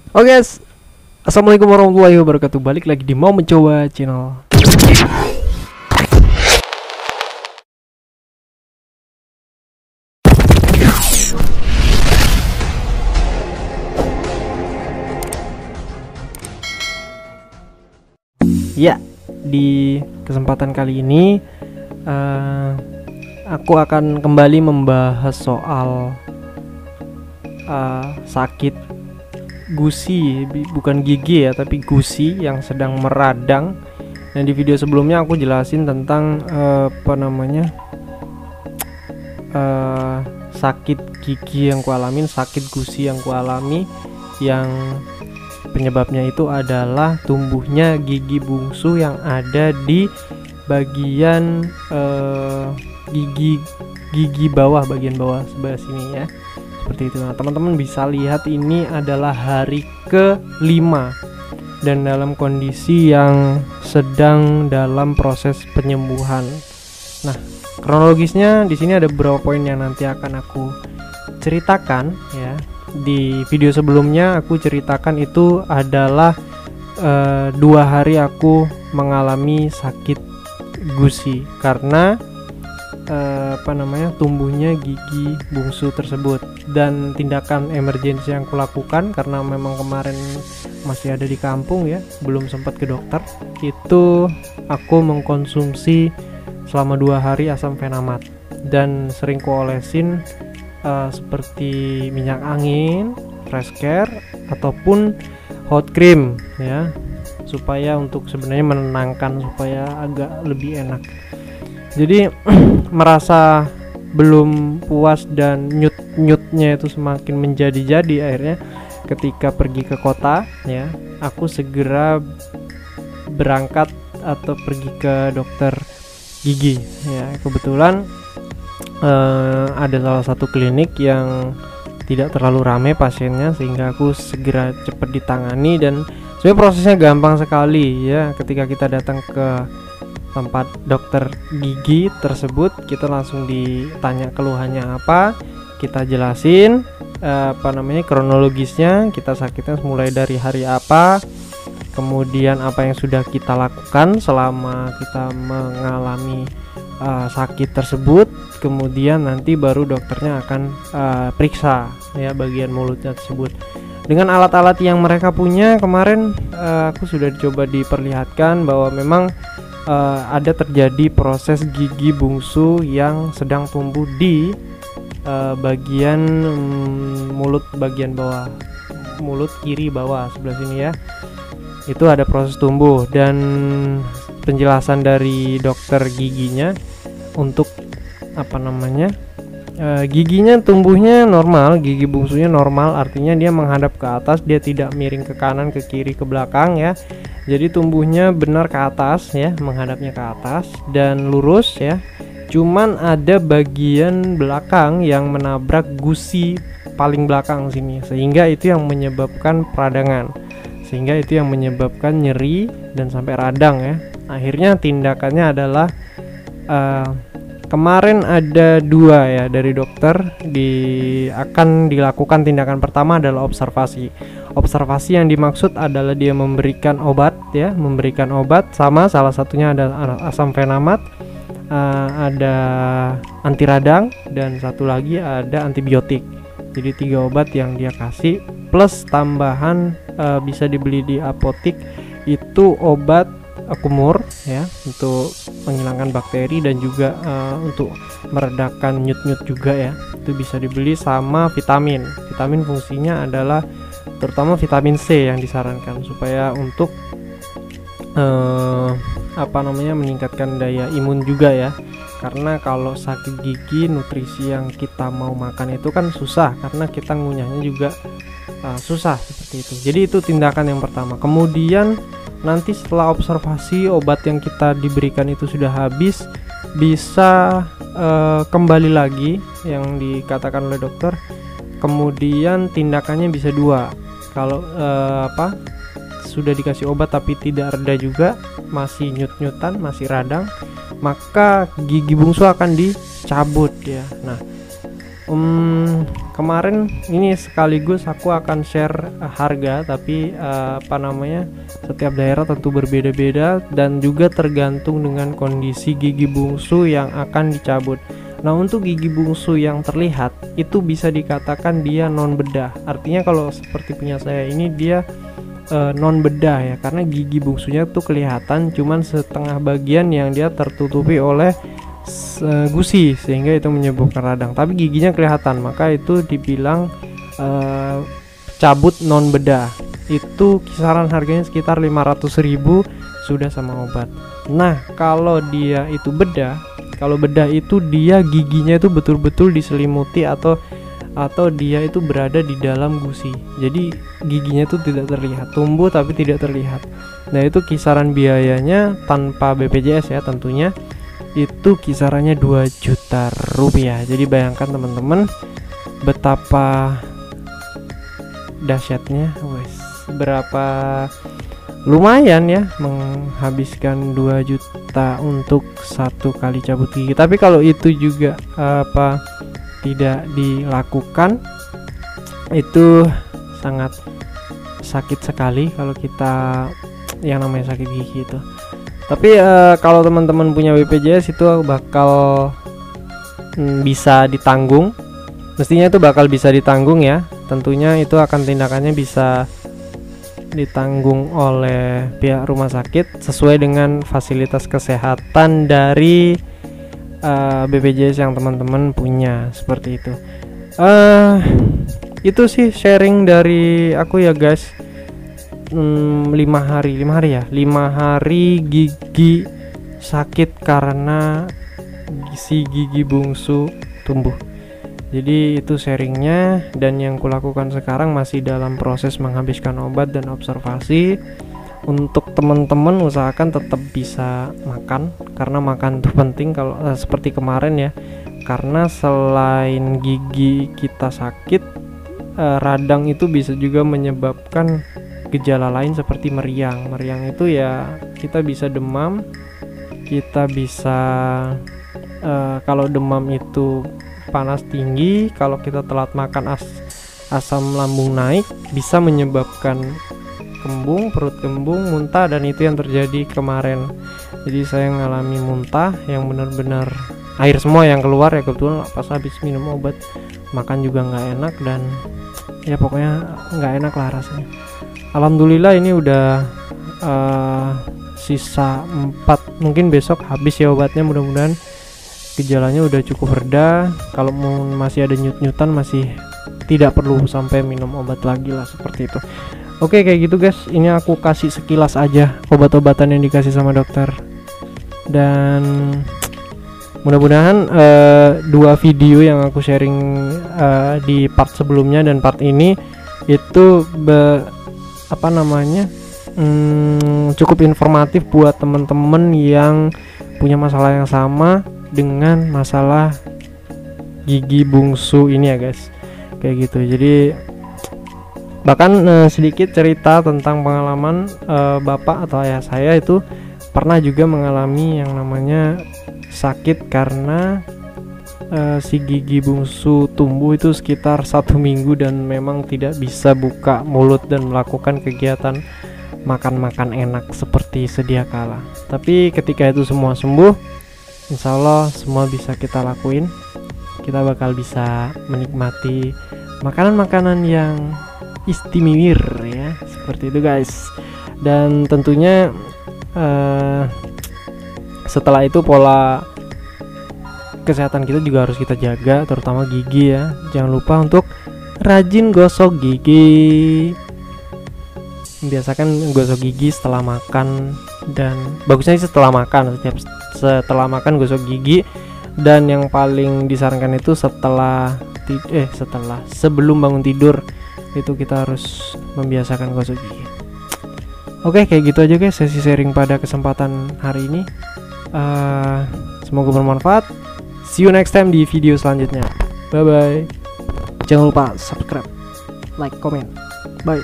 Oke guys, assalamualaikum warahmatullahi wabarakatuh. Balik lagi di Mau Mencoba channel. Ya, di kesempatan kali ini aku akan kembali membahas soal sakit gusi, bukan gigi ya, tapi gusi yang sedang meradang. Dan di video sebelumnya aku jelasin tentang sakit gigi yang kualamin, sakit gusi yang kualami, yang penyebabnya itu adalah tumbuhnya gigi bungsu yang ada di bagian gigi bawah, bagian bawah sebelah sini ya. Seperti itu. Nah, teman-teman bisa lihat ini adalah hari ke-5 dan dalam kondisi yang sedang dalam proses penyembuhan. Nah, kronologisnya di sini ada beberapa poin yang nanti akan aku ceritakan ya. Di video sebelumnya aku ceritakan itu adalah 2 hari aku mengalami sakit gusi karena tumbuhnya gigi bungsu tersebut. Dan tindakan emergensi yang kulakukan karena memang kemarin masih ada di kampung ya, belum sempat ke dokter, itu aku mengkonsumsi selama 2 hari asam fenamat dan sering kuolesin seperti minyak angin, fresh care ataupun hot cream ya, supaya untuk sebenarnya menenangkan, supaya agak lebih enak. Jadi merasa belum puas dan nyut-nyutnya itu semakin menjadi-jadi, akhirnya ketika pergi ke kota ya, aku segera berangkat atau pergi ke dokter gigi ya. Kebetulan ada salah satu klinik yang tidak terlalu ramai pasiennya, sehingga aku segera cepat ditangani. Dan sebenarnya prosesnya gampang sekali ya. Ketika kita datang ke tempat dokter gigi tersebut, kita langsung ditanya keluhannya apa, kita jelasin kronologisnya, kita sakitnya mulai dari hari apa, kemudian apa yang sudah kita lakukan selama kita mengalami sakit tersebut, kemudian nanti baru dokternya akan periksa ya bagian mulutnya tersebut dengan alat-alat yang mereka punya. Kemarin aku sudah coba diperlihatkan bahwa memang ada terjadi proses gigi bungsu yang sedang tumbuh di bagian mulut bagian bawah, mulut kiri bawah sebelah sini ya. Itu ada proses tumbuh, dan penjelasan dari dokter giginya untuk giginya tumbuhnya normal, gigi bungsunya normal, artinya dia menghadap ke atas, dia tidak miring ke kanan, ke kiri, ke belakang ya. Jadi tumbuhnya benar ke atas ya, menghadapnya ke atas dan lurus ya. Cuman ada bagian belakang yang menabrak gusi paling belakang sini, sehingga itu yang menyebabkan peradangan, sehingga itu yang menyebabkan nyeri dan sampai radang ya. Akhirnya tindakannya adalah kemarin ada 2 ya dari dokter, akan dilakukan tindakan pertama adalah observasi. Observasi yang dimaksud adalah dia memberikan obat ya, memberikan obat, sama salah satunya ada asam fenamat, ada anti radang, dan satu lagi ada antibiotik. Jadi 3 obat yang dia kasih, plus tambahan bisa dibeli di apotik itu obat kumur ya, untuk menghilangkan bakteri dan juga untuk meredakan nyut-nyut juga ya. Itu bisa dibeli, sama vitamin. Vitamin fungsinya adalah terutama vitamin C yang disarankan supaya untuk meningkatkan daya imun juga ya. Karena kalau sakit gigi, nutrisi yang kita mau makan itu kan susah, karena kita ngunyahnya juga susah seperti itu. Jadi itu tindakan yang pertama. Kemudian nanti setelah observasi, obat yang kita diberikan itu sudah habis, bisa kembali lagi yang dikatakan oleh dokter. Kemudian tindakannya bisa 2. Kalau sudah dikasih obat tapi tidak reda juga, masih nyut-nyutan, masih radang, maka gigi bungsu akan dicabut ya. Nah, Kemarin ini sekaligus aku akan share harga, tapi setiap daerah tentu berbeda-beda dan juga tergantung dengan kondisi gigi bungsu yang akan dicabut. Nah, untuk gigi bungsu yang terlihat itu bisa dikatakan dia non bedah. Artinya kalau seperti punya saya ini dia non bedah ya, karena gigi bungsunya tuh kelihatan cuman setengah bagian yang dia tertutupi oleh gusi, sehingga itu menyebabkan radang, tapi giginya kelihatan, maka itu dibilang cabut non bedah. Itu kisaran harganya sekitar 500.000 sudah sama obat. Nah, kalau dia itu bedah, kalau bedah itu dia giginya itu betul-betul diselimuti atau dia itu berada di dalam gusi, jadi giginya itu tidak terlihat, tumbuh tapi tidak terlihat. Nah, itu kisaran biayanya tanpa BPJS ya tentunya, itu kisarannya 2 juta rupiah. Jadi bayangkan teman-teman betapa dahsyatnya, berapa lumayan ya menghabiskan 2 juta untuk satu kali cabut gigi. Tapi kalau itu juga tidak dilakukan, itu sangat sakit sekali kalau kita yang namanya sakit gigi itu. Tapi kalau teman-teman punya BPJS itu bakal bisa ditanggung. Mestinya itu bakal bisa ditanggung ya. Tentunya itu akan tindakannya bisa ditanggung oleh pihak rumah sakit sesuai dengan fasilitas kesehatan dari BPJS yang teman-teman punya, seperti itu. Itu sih sharing dari aku ya guys. 5 hari gigi sakit karena si gigi bungsu tumbuh. Jadi itu sharingnya, dan yang kulakukan sekarang masih dalam proses menghabiskan obat dan observasi. Untuk teman-teman usahakan tetap bisa makan, karena makan itu penting. Kalau seperti kemarin ya, karena selain gigi kita sakit, radang itu bisa juga menyebabkan gejala lain seperti meriang. Meriang itu ya kita bisa demam, kita bisa kalau demam itu panas tinggi, kalau kita telat makan asam lambung naik, bisa menyebabkan kembung, perut kembung, muntah, dan itu yang terjadi kemarin. Jadi saya mengalami muntah yang benar-benar air semua yang keluar ya, kebetulan pas habis minum obat. Makan juga nggak enak, dan ya pokoknya nggak enak lah rasanya. Alhamdulillah ini udah sisa 4, mungkin besok habis ya obatnya. Mudah-mudahan gejalanya udah cukup reda. Kalau masih ada nyut-nyutan, masih tidak perlu sampai minum obat lagi lah, seperti itu. Oke, kayak gitu guys, ini aku kasih sekilas aja obat-obatan yang dikasih sama dokter. Dan mudah-mudahan 2 video yang aku sharing di part sebelumnya dan part ini itu cukup informatif buat temen-temen yang punya masalah yang sama dengan masalah gigi bungsu ini ya guys, kayak gitu. Jadi bahkan sedikit cerita tentang pengalaman bapak atau ayah saya itu pernah juga mengalami yang namanya sakit karena si gigi bungsu tumbuh itu sekitar 1 minggu, dan memang tidak bisa buka mulut dan melakukan kegiatan makan-makan enak seperti sedia kala. Tapi ketika itu semua sembuh, insya Allah semua bisa kita lakuin. Kita bakal bisa menikmati makanan-makanan yang istimewir ya, seperti itu guys. Dan tentunya setelah itu pola kesehatan kita juga harus kita jaga, terutama gigi ya. Jangan lupa untuk rajin gosok gigi. Biasakan gosok gigi setelah makan, dan bagusnya setelah makan, setelah makan gosok gigi. Dan yang paling disarankan itu sebelum bangun tidur, itu kita harus membiasakan gosok gigi. Oke, kayak gitu aja guys sesi sharing pada kesempatan hari ini. Semoga bermanfaat. See you next time di video selanjutnya. Bye bye. Jangan lupa subscribe, like, comment. Bye.